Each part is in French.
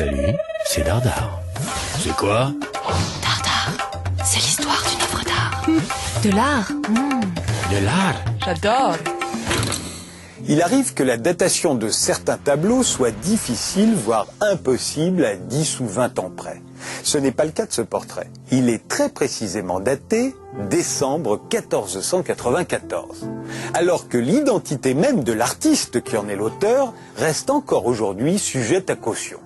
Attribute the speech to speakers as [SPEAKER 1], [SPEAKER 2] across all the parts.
[SPEAKER 1] Salut, c'est Dardar. C'est quoi?
[SPEAKER 2] Dardar, c'est l'histoire d'une œuvre d'art. De l'art.
[SPEAKER 1] De l'art?
[SPEAKER 2] J'adore.
[SPEAKER 3] Il arrive que la datation de certains tableaux soit difficile, voire impossible à 10 ou 20 ans près. Ce n'est pas le cas de ce portrait. Il est très précisément daté décembre 1494. Alors que l'identité même de l'artiste qui en est l'auteur reste encore aujourd'hui sujette à caution.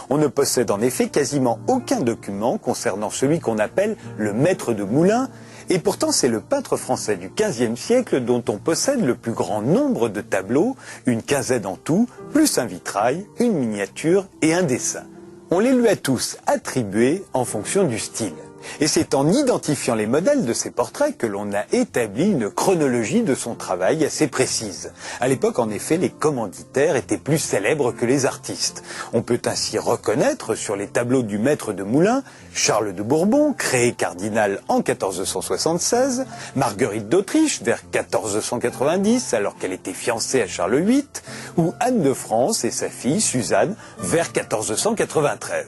[SPEAKER 3] On ne possède en effet quasiment aucun document concernant celui qu'on appelle le maître de moulin, et pourtant c'est le peintre français du XVe siècle dont on possède le plus grand nombre de tableaux, une quinzaine en tout, plus un vitrail, une miniature et un dessin. On les lui a tous attribués en fonction du style. Et c'est en identifiant les modèles de ces portraits que l'on a établi une chronologie de son travail assez précise. À l'époque, en effet, les commanditaires étaient plus célèbres que les artistes. On peut ainsi reconnaître sur les tableaux du maître de moulin Charles de Bourbon, créé cardinal en 1476, Marguerite d'Autriche vers 1490 alors qu'elle était fiancée à Charles VIII, ou Anne de France et sa fille Suzanne vers 1493.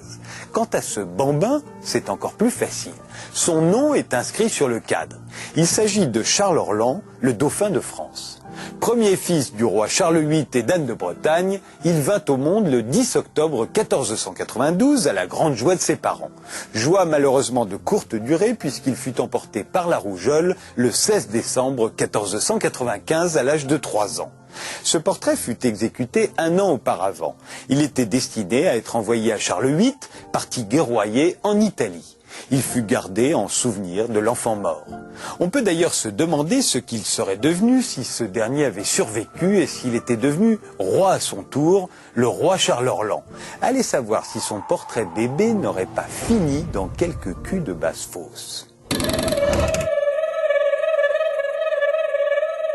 [SPEAKER 3] Quant à ce bambin, c'est encore plus facile. Son nom est inscrit sur le cadre. Il s'agit de Charles Orlan, le dauphin de France. Premier fils du roi Charles VIII et d'Anne de Bretagne, il vint au monde le 10 octobre 1492 à la grande joie de ses parents. Joie malheureusement de courte durée puisqu'il fut emporté par la rougeole le 16 décembre 1495 à l'âge de 3 ans. Ce portrait fut exécuté 1 an auparavant. Il était destiné à être envoyé à Charles VIII, parti guerroyer en Italie. Il fut gardé en souvenir de l'enfant mort. On peut d'ailleurs se demander ce qu'il serait devenu si ce dernier avait survécu et s'il était devenu roi à son tour, le roi Charles Orlan. Allez savoir si son portrait bébé n'aurait pas fini dans quelques culs de basse-fosse.